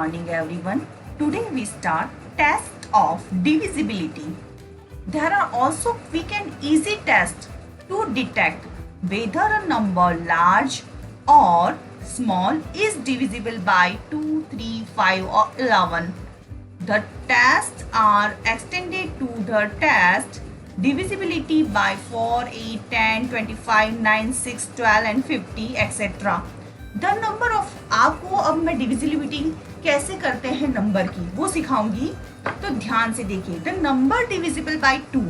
morning everyone. Today we start test of divisibility. There are also quick and easy tests to detect whether a number large or small is divisible by 2, 3, 5 or 11. The tests are extended to the test divisibility by 4, 8, 10, 25, 9, 6, 12 and 50 etc. The number of आपको अब मैं divisibility कैसे करते हैं number की वो सिखाऊंगी, तो ध्यान से देखिए. द नंबर डिविजिबल बाय 2,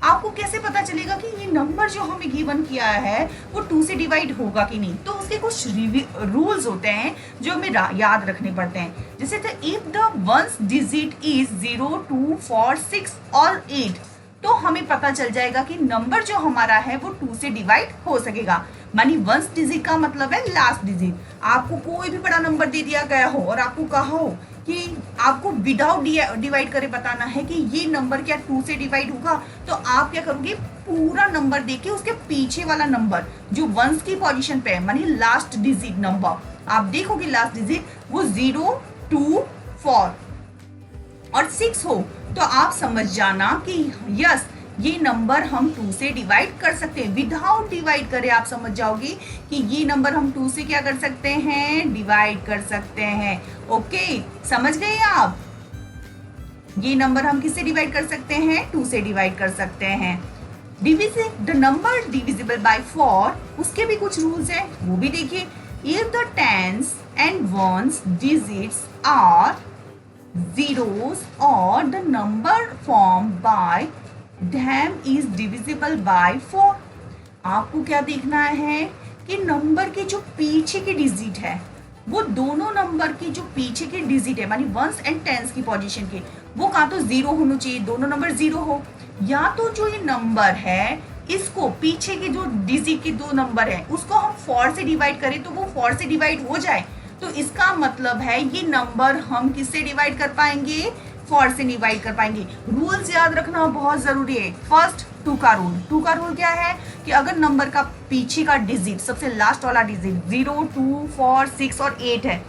आपको कैसे पता चलेगा कि ये नंबर जो हमें गिवन किया है वो 2 से डिवाइड होगा कि नहीं. तो उसके कुछ रूल्स होते हैं जो हमें याद रखने पड़ते हैं. जैसे तो if the ones digit is 0, 2, 4, 6 और 8, तो हमें पता चल जाएगा कि नंबर जो हमारा है वो 2 से डिवाइड हो सकेगा. मानी वंस डिजिट का मतलब है लास्ट डिजिट. आपको कोई भी बड़ा नंबर दे दिया गया हो और आपको कहा हो कि आपको विदाउट डिवाइड करे बताना है कि ये नंबर क्या 2 से डिवाइड होगा, तो आप क्या करोगे, पूरा नंबर देके उसके पीछे वाला नंबर जो वंस की पोजीशन पे है, मानी लास्ट डिजिट नंबर, आप देखोगे लास्ट डिजिट वो 0, 2, 4 और 6 हो, तो आप समझ जाना कि यस ये नंबर हम 2 से डिवाइड कर सकते हैं. विदाउट डिवाइड करे आप समझ जाओगे कि ये नंबर हम 2 से क्या कर सकते हैं, डिवाइड कर सकते हैं. ओके, समझ गए आप. ये नंबर हम किससे डिवाइड कर सकते हैं, 2 से डिवाइड कर सकते हैं. द नंबर डिविजिबल बाय 4, उसके भी कुछ रूल्स हैं, वो भी देखिए. If the tens and ones digits are zeros or the number formed by them is divisible by 4. आपको क्या देखना है कि नंबर के जो पीछे की डिजिट है वो दोनों नंबर की जो पीछे की डिजिट है, मानी वंस एंड टेंस की पोजीशन के, वो कहाँ तो 0 होना चाहिए, दोनों नंबर 0 हो, या तो जो ये नंबर है इसको पीछे के जो डिजिट के 2 नंबर है उसको हम 4 से डिवाइड करें तो वो 4 से डिवाइड हो जाए. तो इसका मतलब है ये नंबर हम किससे डिवाइड कर पाएंगे, 4 से डिवाइड कर पाएंगे. रूल्स याद रखना बहुत जरूरी है. फर्स्ट 2 का रूल. 2 का रूल क्या है कि अगर नंबर का पीछे का डिजिट सबसे लास्ट वाला डिजिट 0, 2, 4, 6 और 8 है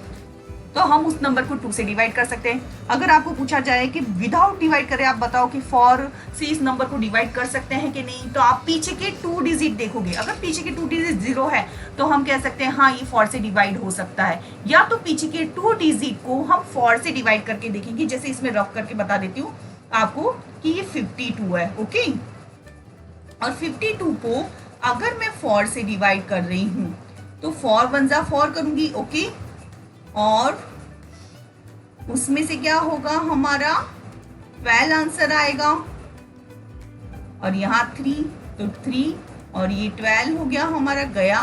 तो हम उस नंबर को 2 से डिवाइड कर सकते हैं. अगर आपको पूछा जाए कि विदाउट डिवाइड करें आप बताओ कि 4 से इस नंबर को डिवाइड कर सकते हैं कि नहीं, तो आप पीछे के 2 डिजिट देखोगे. अगर पीछे के 2 डिजिट 0 है तो हम कह सकते हैं हाँ ये 4 से डिवाइड हो सकता है. या तो पीछे के 2 डिजिट को हम 4 से डिवाइड करके देखेंगे. जैसे इसमें रफ करके बता देती हूँ आपको कि ये 52 है. ओके, और 52 को अगर मैं 4 से डिवाइड कर रही हूँ तो 4 1 जा 4 करूंगी. ओके, और उसमें से क्या होगा हमारा 12 आंसर आएगा, और यहाँ 3 तो 3 और ये 12 हो गया हमारा, गया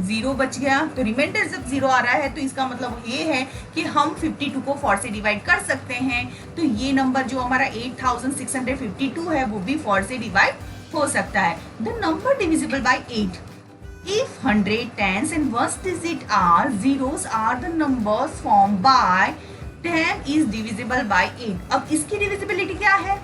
0 बच गया. तो रिमाइंडर जब 0 आ रहा है तो इसका मतलब ये है कि हम 52 को 4 से डिवाइड कर सकते हैं. तो ये नंबर जो हमारा 8652 है वो भी 4 से डिवाइड हो सकता है. The number divisible by 8. If 100 tens and ones digit are zeros are the numbers formed by them is divisible by 8. अब इसकी डिविजिबिलिटी क्या है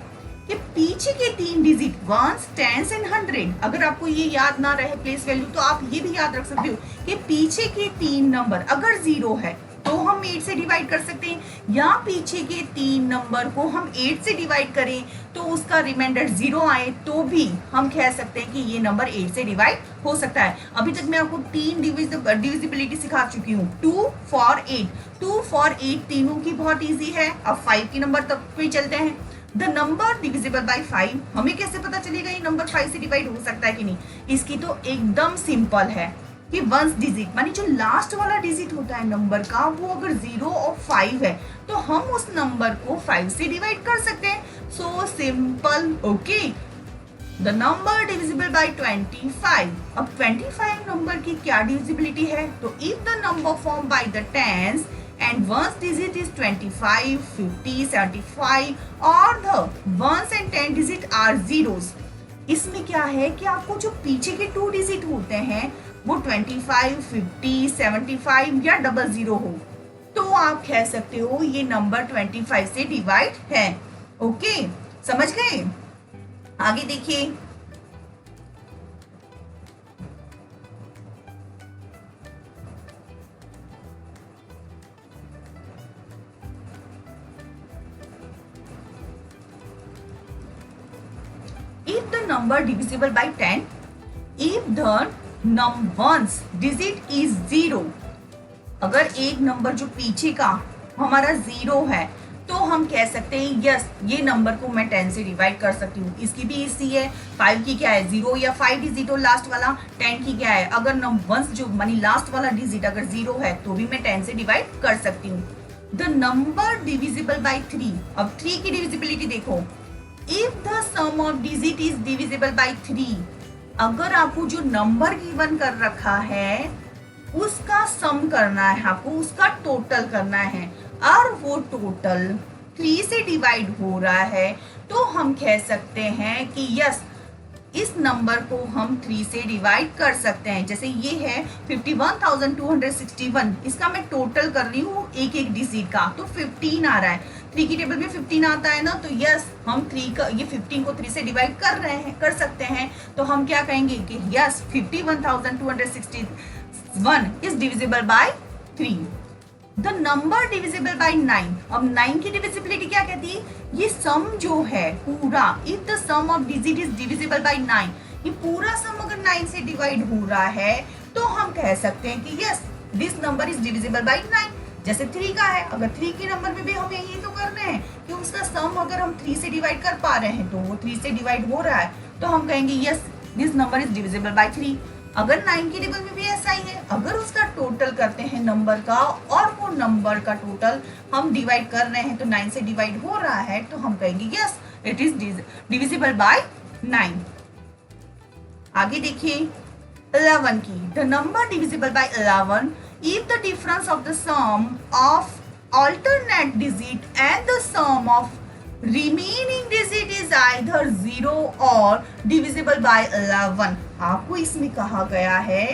कि पीछे के 3 डिजिट वंस, टेंस एंड 100, अगर आपको ये याद ना रहे प्लेस वैल्यू तो आप ये भी याद रख सकते हो कि पीछे के 3 नंबर अगर 0 है तो हम 8 से डिवाइड कर सकते हैं, या पीछे के 3 नंबर को हम 8 से डिवाइड करें तो उसका रिमाइंडर 0 आए तो भी हम कह सकते हैं कि ये नंबर 8 से डिवाइड हो सकता है. अभी तक मैं आपको 3 डिविजिबिलिटी सिखा चुकी हूँ. 2, 4, 8. 2, 4, 8 तीनों की बहुत इजी है. अब 5 की नंबर तक पे चलते हैं. द नंबर डिविजिबल बाय 5, हमें कैसे पता चलेगा ये नंबर 5 से डिवाइड हो सकता है कि नहीं. इसकी तो एकदम सिंपल है कि वंस डिजिट मानी जो लास्ट वाला डिजिट होता है नंबर का वो अगर 0 और 5 है तो हम उस नंबर को 5 से डिवाइड कर सकते हैं. So simple. Okay, the number divisible by 25. अब 25 नंबर की क्या डिविजिबिलिटी है, तो if the number form by the tens and ones digit is 25, 50, 75 or the ones and 10 digit are zeros. इसमें क्या है कि आपको जो पीछे के 2 डिजिट होते हैं वो 25, 50, 75 या 00 हो तो आप कह सकते हो ये नंबर 25 से डिवाइड है. ओके, समझ गए. आगे देखिए. If the number divisible by 10, if the one's digit is 0, अगर एक नंबर जो पीछे का हमारा 0 है तो हम कह सकते हैं यस ये नंबर को मैं 10 से डिवाइड कर सकती हूँ। इसकी भी इसी है, 5 की क्या है 0 या 5 डिजिट हो लास्ट वाला, 10 की क्या है अगर वंस जो मानी लास्ट वाला डिजिट अगर 0 है तो भी मैं 10 से डिवाइड कर सकती हूँ। द नंबर डिविजिबल बाई 3, अब 3 की डिविजिबिलिटी देखो, if the sum of digit is divisible by 3, अगर आपको जो नंबर गिवन कर रखा है उसका सम करना है, आपको उसका टोटल करना है और वो टोटल 3 से डिवाइड हो रहा है, तो हम कह सकते हैं कि यस इस नंबर को हम 3 से डिवाइड कर सकते हैं। जैसे ये है 51,261, इसका मैं टोटल कर रही हूँ एक एक डिजिट का, तो 15 आ रहा है। 3 की टेबल में 15 आता है ना, तो यस हम 3 का ये 15 को 3 से डिवाइड कर सकते हैं। तो हम क्या कहेंगे कि yes 51,261 is divisible by 3। The number divisible by 9, अब 9 की डिविजिबिलिटी क्या कहती है, ये सम जो है पूरा, if the sum of digit is divisible by 9, ये पूरा सम अगर 9 से डिवाइड हो रहा है तो हम कह सकते हैं कि yes this number is divisible by 9। जैसे 3 का है, अगर 3 के नंबर में भी हम यही तो कर रहे हैं कि उसका सम अगर हम 3 से डिवाइड कर पा रहे हैं तो वो 3 से डिवाइड हो रहा है, तो हम कहेंगे yes this number is divisible by 3। अगर 9 की टेबल में भी ऐसा ही है, अगर उसका टोटल करते हैं नंबर का और वो नंबर का टोटल हम डिवाइड कर रहे हैं तो 9 से डिवाइड हो रहा है, तो हम कहेंगे yes it is divisible by 9। आगे देखिए 11 की, the number divisible by 11 if the difference of the sum of alternate digit and the sum of remaining digit is either 0 or divisible by 11। आपको इसमें कहा गया है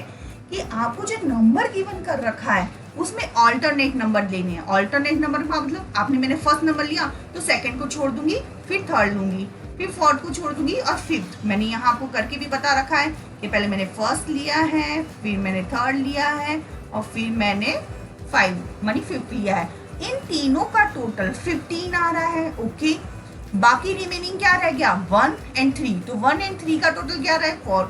कि आपको जो नंबर गिवन कर रखा है उसमें अल्टरनेट नंबर लेने हैं। अल्टरनेट नंबर का मतलब आपने मैंने फर्स्ट नंबर लिया तो सेकंड को छोड़ दूंगी, फिर थर्ड लूंगी, फिर फोर्थ को छोड़ दूंगी और फिफ्थ। मैंने यहाँ आपको करके भी बता रखा है कि पहले मैंने फर्स्ट लिया है, फिर मैंने थर्ड लिया है और फिर मैंने 5 मानी 5 लिया है। इन तीनों का टोटल 15 आ रहा है। ओके, बाकी रिमेनिंग क्या रह गया 1 और 3, तो 1 और 3 का टोटल क्या रहा है 4।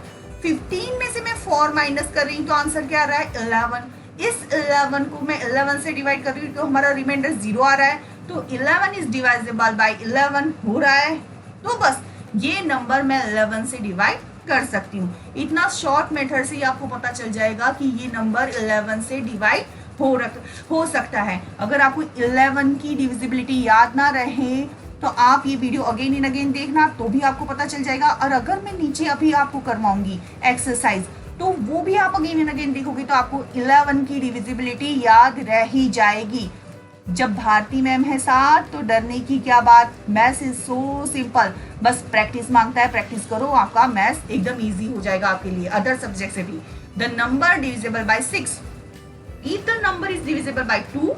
15 में से मैं 4 माइनस कर रही हूँ तो आंसर क्या आ रहा है 11। इस 11 को मैं 11 से डिवाइड कर रही हूँ तो हमारा रिमाइंडर 0 आ रहा है, तो 11 इज डिवाइजेबल बाय 11 हो रहा है। तो बस ये नंबर मैं 11 से डिवाइड कर सकती हूँ। इतना शॉर्ट मेथड से ही आपको पता चल जाएगा कि ये नंबर 11 से डिवाइड हो सकता है। अगर आपको 11 की डिविजिबिलिटी याद ना रहे तो आप ये वीडियो अगेन एंड अगेन देखना, तो भी आपको पता चल जाएगा। और अगर मैं नीचे अभी आपको करवाऊंगी एक्सरसाइज तो वो भी आप अगेन एंड अगेन देखोगे तो आपको 11 की डिविजिबिलिटी याद रह ही जाएगी। जब भारती मैम है साथ तो डरने की क्या बात, मैथ्स इज सो सिंपल, बस प्रैक्टिस मांगता है, प्रैक्टिस करो, आपका मैथ्स एकदम इजी हो जाएगा आपके लिए अदर सब्जेक्ट से भी। The number divisible by 6, if the number is divisible bye 2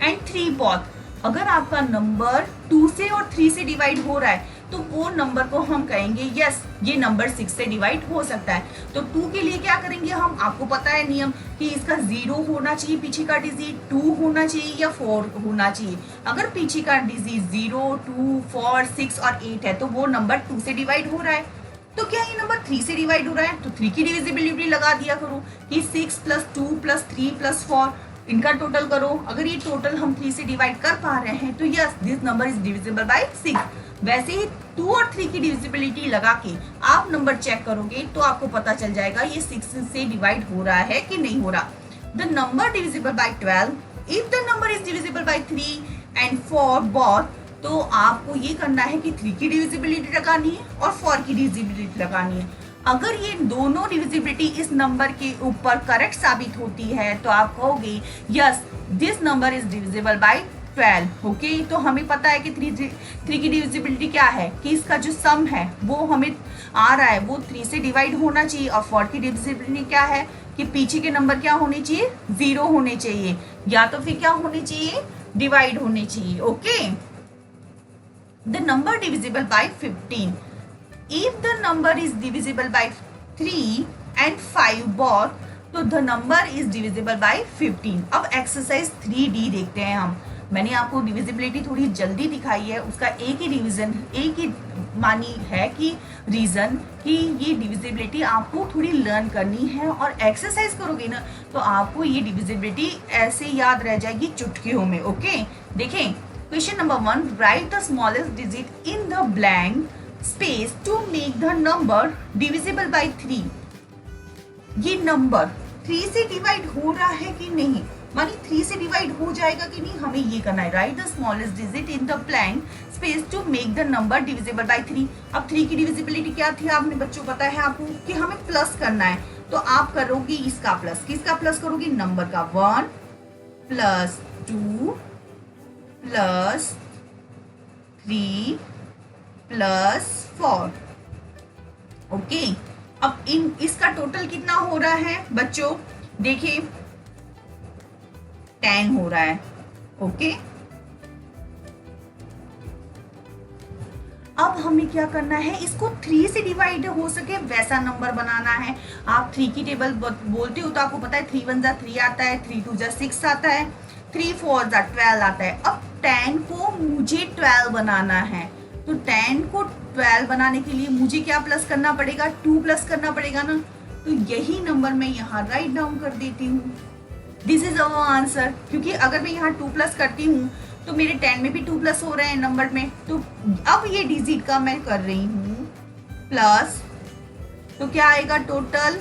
and 3 both, अगर आपका नंबर 2 से और 3 से डिवाइड हो रहा है तो वो नंबर को हम कहेंगे यस ये नंबर 6 से डिवाइड हो सकता है। तो 2 के लिए क्या करेंगे हम, आपको पता है नियम कि इसका 0 होना चाहिए पीछे का डिजिट, 2 होना चाहिए या 4 होना चाहिए। अगर पीछे का डिजिट 0, 2, 4, 6 और 8 है तो वो नंबर 2 से डिवाइड हो रहा है। तो क्या ये नंबर 3 से डिवाइड हो रहा है, तो 3 की डिविजिबिलिटी लगा दिया करो कि 6 + 2 + 3 + 4 इनका टोटल करो। अगर ये टोटल हम 3 से डिवाइड कर पा रहे हैं तो yes this number is divisible by 6। वैसे ही 2 और 3 की डिविजिबिलिटी लगा के आप नंबर चेक करोगे तो आपको पता चल जाएगा ये 6 से डिवाइड हो रहा है कि नहीं हो रहा। The number divisible bye 12, if the number is divisible by 3 and 4 both, तो आपको ये करना है कि 3 की डिविजिबिलिटी लगानी है और 4 की डिविजिबिलिटी लगानी है। अगर ये दोनों डिविजिबिलिटी इस नंबर के ऊपर करेक्ट साबित होती है तो आप कहोगे yes this number is divisible bye 12। Okay, तो हमें पता है कि 3 की डिविजिबिलिटी क्या है कि इसका जो सम है वो हमें आ रहा है वो 3 से डिवाइड होना चाहिए, और 4 की डिविजिबिलिटी क्या है कि पीछे के नंबर क्या होने चाहिए 0 होने चाहिए, या तो फिर क्या होने चाहिए डिवाइड होने चाहिए। Okay, the number divisible bye 15, if the number is divisible by 3 and 5 both, तो the number is divisible by 15। अब एक्सरसाइज 3D देखते हैं हम। मैंने आपको डिविजिबिलिटी थोड़ी जल्दी दिखाई है, उसका एक ही मानी है कि रीज़न कि ये डिविजिबिलिटी आपको थोड़ी लर्न करनी है और एक्सरसाइज करोगे ना तो आपको ये डिविजिबिलिटी ऐसे याद रह जाएगी चुटकियों में। ओके, देखें question number 1, right the smallest digit in the blank space to make the number divisible by 3। ये नंबर 3 से डिवाइड हो रहा है कि नहीं, मानी 3 से डिवाइड हो जाएगा कि नहीं, हमें ये करना है। Right the smallest digit in the blank space to make the number divisible by 3। अब 3 की डिविजिबिलिटी क्या थी आपने बच्चों पता है आपको कि हमें प्लस करना है, तो आप करोगे इसका प्लस, किसका प्लस करोगे, नंबर का 1 प्लस 2 प्लस 3 प्लस 4। ओके, अब इसका टोटल कितना हो रहा है बच्चों, देखिए 10 हो रहा है। ओके, अब हमें क्या करना है, इसको 3 से डिवाइड हो सके वैसा नंबर बनाना है। आप 3 की टेबल बोलते हो तो आपको पता है 3 1 जा 3 आता है, 3 2 जा 6 आता है, 3 4 जा 12 आता है। अब 10 को मुझे 12 बनाना है, तो 10 को 12 बनाने के लिए मुझे क्या प्लस करना पड़ेगा, 2 प्लस करना पड़ेगा ना, तो यही नंबर मैं यहाँ राइट डाउन कर देती हूँ। दिस इज अवर आंसर, क्योंकि अगर मैं यहाँ 2 प्लस करती हूँ तो मेरे 10 में भी 2 प्लस हो रहे हैं नंबर में, तो अब ये डिजिट का मैं कर रही हूँ प्लस, तो क्या आएगा टोटल,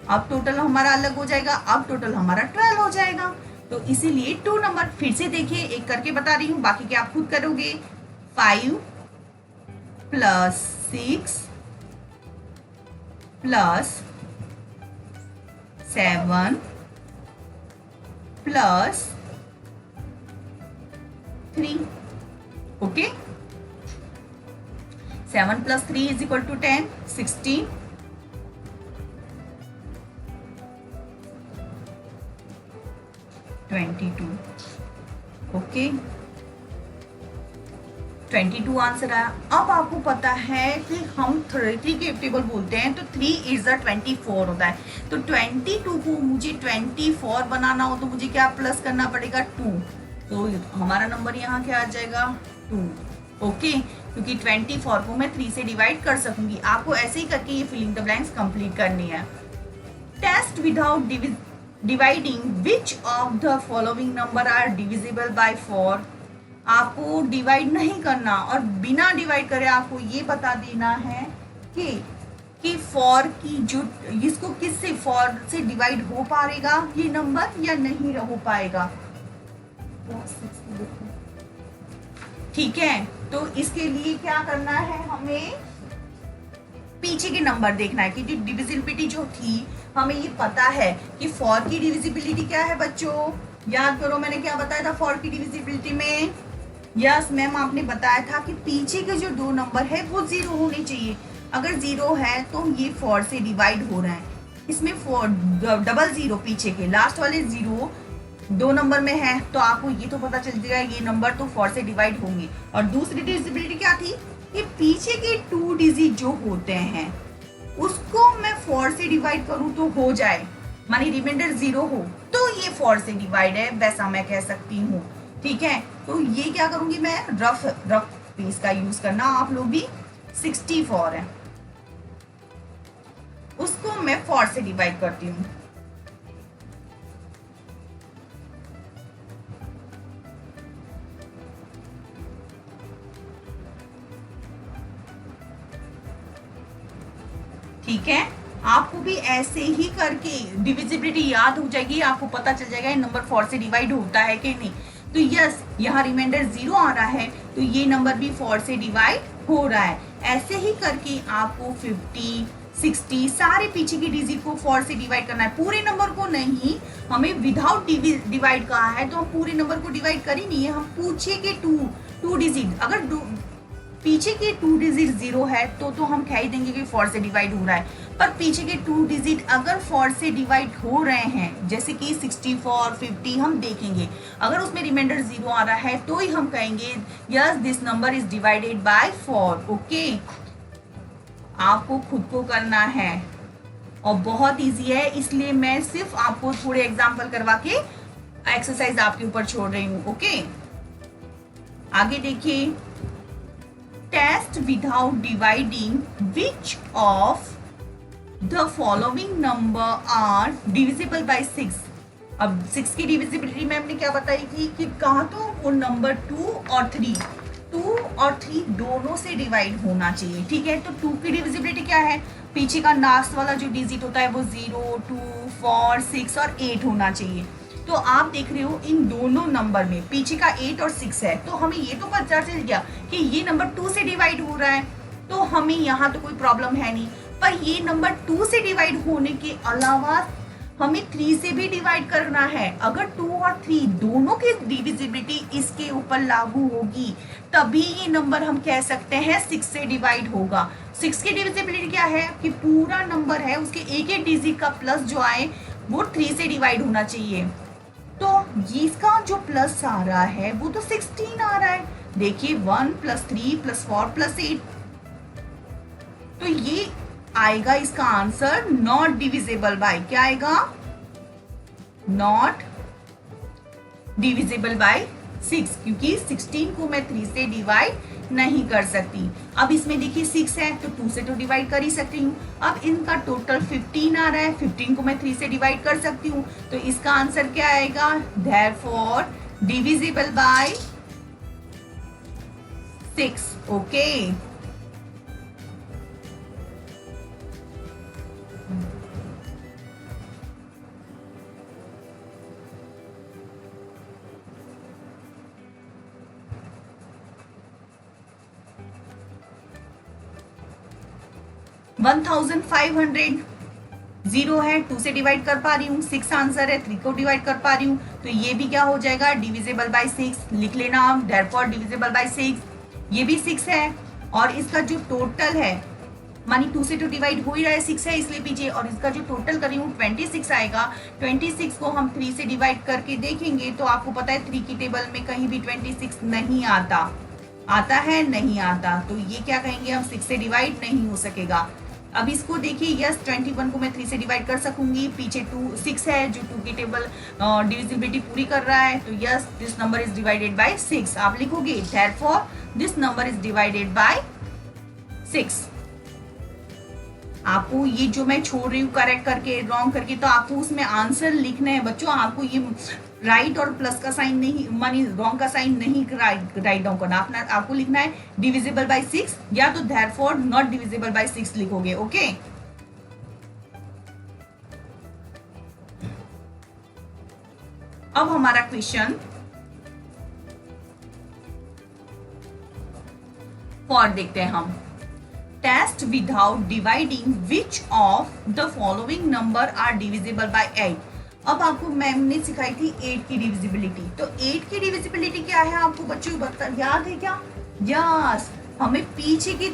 अब टोटल हमारा अलग हो जाएगा, अब टोटल हमारा 12 हो जाएगा। तो इसीलिए 2 नंबर फिर से देखिए, एक करके बता रही हूँ, बाकी के आप खुद करोगे। 5 plus 6 plus 7 plus 3। Okay, 7 plus 3 is equal to 10, 16, 22। Okay, 22 answer आया। अब आपको पता है कि हम 3 के टेबल बोलते हैं तो 3 इज द 24 होता है, तो 22 को मुझे 24 बनाना हो तो मुझे क्या प्लस करना पड़ेगा, 2, तो हमारा नंबर यहाँ क्या आ जाएगा 2। ओके, क्योंकि 24 को मैं 3 से डिवाइड कर सकूंगी। आपको ऐसे ही करके ये फिलिंग द ब्लैंक्स कंप्लीट करनी है। Test without dividing which of the following number are divisible by 4। आपको डिवाइड नहीं करना और बिना डिवाइड करे आपको ये बता देना है कि 4 की जो इसको किससे 4 से डिवाइड हो पाएगा ये नंबर या नहीं हो पाएगा। ठीक है, तो इसके लिए क्या करना है, हमें पीछे के नंबर देखना है कि डिविजिबिलिटी जो थी हमें ये पता है कि 4 की डिविजिबिलिटी क्या है बच्चों, याद करो मैंने क्या बताया था 4 की डिविजिबिलिटी में। यस मैम, आपने बताया था कि पीछे के जो 2 नंबर है वो 0 होने चाहिए। अगर 0 है तो ये 4 से डिवाइड हो रहा है, इसमें 000 पीछे के लास्ट वाले 0 2 नंबर में है, तो आपको ये तो पता चल जाएगा ये नंबर तो 4 से डिवाइड होंगे। और दूसरी डिविजिबिलिटी क्या थी कि पीछे के 2 डिजिट जो होते हैं उसको मैं 4 से डिवाइड करूं तो हो जाए, मानी रिमाइंडर 0 हो तो ये 4 से डिवाइड है, वैसा मैं कह सकती हूँ। ठीक है, तो ये क्या करूंगी मैं, रफ पीस का यूज करना, आप लोग भी 64 है उसको मैं 4 से डिवाइड करती हूँ। ठीक है, आपको भी ऐसे ही करके डिविजिबिलिटी याद हो जाएगी, आपको पता चल जाएगा ये नंबर 4 से डिवाइड होता है कि नहीं। तो यस, यहाँ रिमाइंडर 0 आ रहा है तो ये नंबर भी 4 से डिवाइड हो रहा है। ऐसे ही करके आपको 50, 60 सारे पीछे की डिजिट को 4 से डिवाइड करना है, पूरे नंबर को नहीं। हमें विदाउट डिवाइड कहा है तो हम पूरे नंबर को डिवाइड कर ही नहीं है, हम पीछे के 2 डिजिट, अगर पीछे के 2 डिजिट 0 है तो हम कह ही देंगे कि 4 से डिवाइड हो रहा है। पर पीछे के 2 डिजिट अगर 4 से डिवाइड हो रहे हैं, जैसे कि 64, 50, हम देखेंगे अगर उसमें रिमाइंडर 0 आ रहा है तो ही हम कहेंगे yes this number is divided by 4। Okay, आपको खुद को करना है और बहुत इजी है, इसलिए मैं सिर्फ आपको थोड़े एग्जाम्पल करवा के एक्सरसाइज आपके ऊपर छोड़ रही हूँ। ओके, आगे देखिए test without dividing which of the following number are divisible by 6। अब 6 की डिविजिबिलिटी मैम ने क्या बताई थी कि कहा तो वो नंबर 2 और 3 दोनों से डिवाइड होना चाहिए। ठीक है, तो 2 की डिविजिबिलिटी क्या है, पीछे का लास्ट वाला जो डिजिट होता है वो 0, 2, 4, 6 और 8 होना चाहिए। तो आप देख रहे हो इन दोनों नंबर में पीछे का 8 और 6 है, तो हमें ये तो पता चल गया कि ये नंबर 2 से डिवाइड हो रहा है, तो हमें यहाँ तो कोई प्रॉब्लम है नहीं। पर ये नंबर 2 से डिवाइड होने के अलावा हमें 3 से भी डिवाइड करना है। अगर 2 और 3 दोनों की डिविजिबिलिटी इसके ऊपर लागू होगी तभी ये नंबर हम कह सकते हैं 6 से डिवाइड होगा। 6 की डिविजिबिलिटी क्या है कि पूरा नंबर है उसके एक एक डिजिट का प्लस जो आए वो 3 से डिवाइड होना चाहिए। तो इसका जो प्लस आ रहा है वो तो 16 आ रहा है। देखिए 1 + 3 + 4 + 8, तो ये आएगा इसका आंसर नॉट डिविजिबल बाय, क्या आएगा, नॉट डिविजिबल बाय 6, क्योंकि 16 को मैं 3 से डिवाइड नहीं कर सकती। अब इसमें देखिए 6 है तो 2 से तो डिवाइड कर ही सकती हूँ। अब इनका टोटल 15 आ रहा है, 15 को मैं 3 से डिवाइड कर सकती हूँ, तो इसका आंसर क्या आएगा, देयरफॉर डिविजिबल बाय 6। ओके, 1500 0 है, 2 से डिवाइड कर पा रही हूँ, 6 आंसर है, 3 को डिवाइड कर पा रही हूँ, तो ये भी क्या हो जाएगा, डिविजिबल बाय 6। लिख लेना आप, देयरफॉर डिविजिबल बाय 6। ये भी 6 है और इसका जो टोटल है, मानी 2 से तो डिवाइड हो ही रहा है, 6 है इसलिए पीछे, और इसका जो टोटल कर रही हूँ 26 आएगा। 26 को हम 3 से डिवाइड करके देखेंगे तो आपको पता है 3 की टेबल में कहीं भी 26 नहीं आता, आता है नहीं आता, तो ये क्या कहेंगे हम, 6 से डिवाइड नहीं हो सकेगा। अब इसको देखिए, यस 21 को मैं 3 से डिवाइड कर सकूंगी, पीछे 6 है जो 2 की टेबल डिविजिबिलिटी पूरी कर रहा है, तो yes this number is divided by 6। आप लिखोगे therefore this number is divided by 6। आपको ये जो मैं छोड़ रही हूँ करेक्ट करके रॉन्ग करके, तो आपको उसमें आंसर लिखना है बच्चों। आपको ये राइट और प्लस का साइन नहीं, मानी रॉन्ग का साइन नहीं राइट डाउन करना, अपना आपको लिखना है डिविजिबल बाय 6 या तो देयरफॉर नॉट डिविजिबल बाय 6 लिखोगे। ओके, अब हमारा क्वेश्चन फॉर देखते हैं हम, test without dividing which of the following number are divisible by 8। अब आपको मैम ने सिखाई थी 8 की डिविजिबिलिटी, तो 8 की डिविजिबिलिटी क्या है आपको बच्चों याद है क्या, यस हमें पीछे के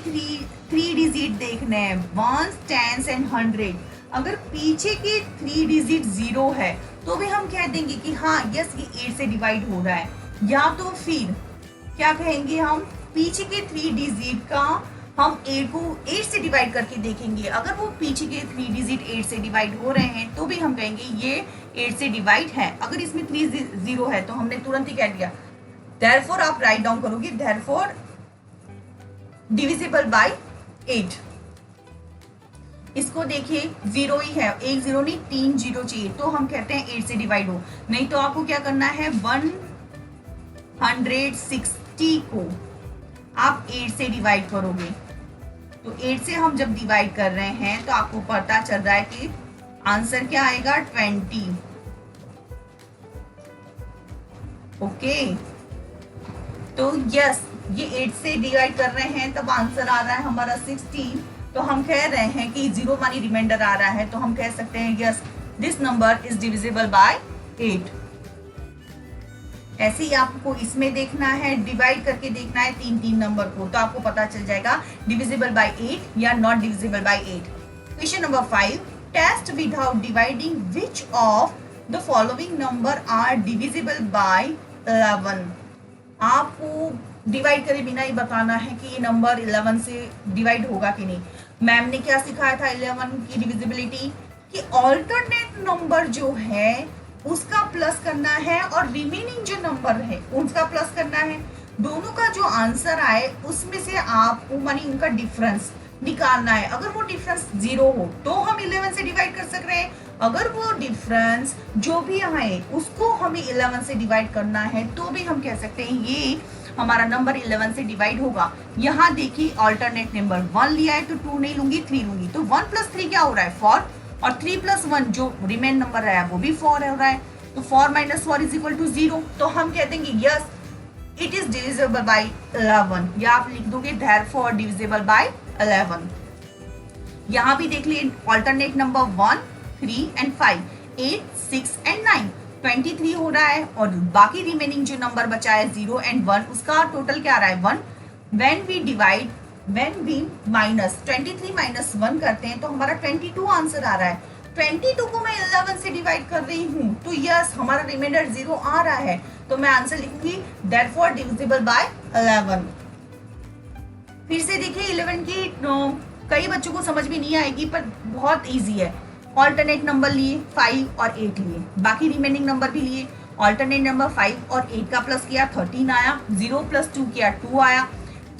3 डिजिट देखने हैं, 1s 10s एंड 100। अगर पीछे के 3 डिजिट 0 है तो भी हम कह देंगे कि हाँ यस ये 8 से डिवाइड हो रहा है, या तो फिर क्या कहेंगे हम, पीछे के 3 डिजिट का हम 8 को 8 से डिवाइड करके देखेंगे। अगर वो पीछे के 3 डिजिट 8 से डिवाइड हो रहे हैं तो भी हम कहेंगे ये 8 से डिवाइड है। अगर इसमें 3 0 है तो हमने तुरंत ही कह दिया, देयरफॉर आप राइट डाउन करोगे देयरफॉर डिविजिबल बाय 8। इसको देखिए 0 ही है, 1 0 नहीं 3 0 चाहिए, तो हम कहते हैं 8 से डिवाइड हो। नहीं तो आपको क्या करना है, 160 को आप 8 से डिवाइड करोगे, तो 8 से हम जब डिवाइड कर रहे हैं तो आपको पता चल रहा है कि आंसर क्या आएगा, 20। ओके, तो यस ये 8 से डिवाइड कर रहे हैं तब आंसर आ रहा है हमारा 16। तो हम कह रहे हैं कि 0 मानी रिमाइंडर आ रहा है, तो हम कह सकते हैं yes this number is divisible by 8। ऐसे ही आपको इसमें देखना है, डिवाइड करके देखना है 3 नंबर को, तो आपको पता चल जाएगा डिविजिबल बाय 8 या not divisible by 8। Question number 5, test without dividing which of the following number are divisible by 11। आपको डिवाइड करे बिना ही बताना है कि ये नंबर 11 से डिवाइड होगा कि नहीं। मैम ने क्या सिखाया था 11 की डिविजिबिलिटी, कि ऑल्टरनेट नंबर जो है उसका प्लस करना है और रिमेनिंग जो नंबर है उसका प्लस करना है। दोनों का जो आंसर आए उसमें से आपको मानी उनका डिफरेंस निकालना है। अगर वो डिफरेंस 0 हो तो हम 11 से डिवाइड कर सक रहे हैं, अगर वो डिफरेंस जो भी आए उसको हमें 11 से डिवाइड करना है तो भी हम कह सकते हैं ये हमारा नंबर 11 से डिवाइड होगा। यहाँ देखिए ऑल्टरनेट नंबर 1 लिया है तो 2 नहीं लूंगी 3 लूंगी, तो 1 + 3 क्या हो रहा है 4, और 3 + 1 जो रिमेन नंबर रहा है वो भी 4 हो रहा है, तो 4 - 4 = 0। तो हम कह देंगे yes it is divisible by 11, या आप लिख दोगे देयरफॉर डिविजिबल बाय 11। यहाँ भी देख लिए ऑल्टरनेट नंबर 1, 3 एंड 5, 8, 6 एंड 9, 23 हो रहा है, और बाकी रिमेनिंग जो नंबर बचा है 0 एंड 1 उसका टोटल क्या आ रहा है 1। व्हेन वी माइनस 23 - 1 करते हैं तो हमारा 22 आंसर आ रहा है। 22 को मैं 11 से डिवाइड कर रही हूँ तो यस हमारा रिमाइंडर 0 आ रहा है, तो मैं आंसर लिखूंगी देयरफॉर डिविजिबल बाय 11। फिर से देखिए 11 की कई बच्चों को समझ में नहीं आएगी पर बहुत इजी है। ऑल्टरनेट नंबर लिए 5 और 8 लिए, बाकी रिमेनिंग नंबर भी लिए। ऑल्टरनेट नंबर 5 और 8 का प्लस किया 13 आया, 0 + 2 किया 2 आया,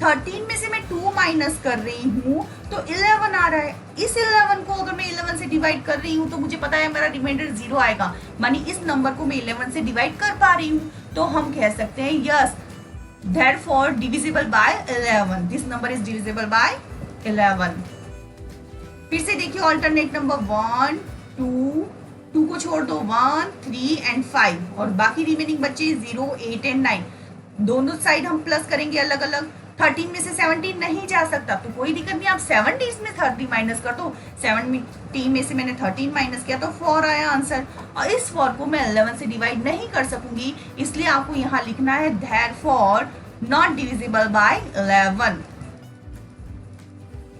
13 में से मैं 2 माइनस कर रही हूँ तो 11 आ रहा है। इस 11 को अगर मैं 11 से डिवाइड कर रही हूँ तो मुझे पता है मेरा रिमाइंडर 0 आएगा, मानी इस नंबर को मैं 11 से डिवाइड कर पा रही हूँ, तो हम कह सकते हैं yes therefore divisible by 11, this number is divisible by 11। फिर से देखिए ऑल्टरनेट नंबर 1, 2 को छोड़ दो 1, 3 एंड 5, और बाकी रिमेनिंग बच्चे 0, 8 एंड 9। दोनों साइड हम प्लस करेंगे अलग अलग। 13 में से 17 नहीं जा सकता तो कोई दिक्कत नहीं, आप 70 में 30 माइनस कर दो। 70 में से मैंने 13 माइनस किया तो 4 आया आंसर, और इस 4 को मैं 11 से डिवाइड नहीं कर सकूंगी, इसलिए आपको यहाँ लिखना है देयरफॉर नॉट डिविजिबल बाय 11।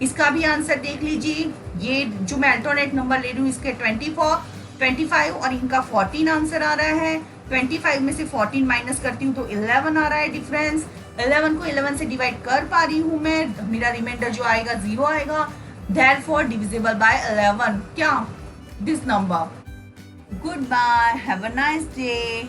इसका भी आंसर देख लीजिए, ये जो मैं अल्टरनेट नंबर ले रही हूँ इसके 24, 25 और इनका 14 आंसर आ रहा है। 25 में से 14 माइनस करती हूँ तो 11 आ रहा है डिफरेंस। 11 को 11 से डिवाइड कर पा रही हूँ मैं, मेरा रिमाइंडर जो आएगा 0 आएगा। देयरफॉर डिविजिबल बाय 11 क्या this number. Goodbye, have a nice day.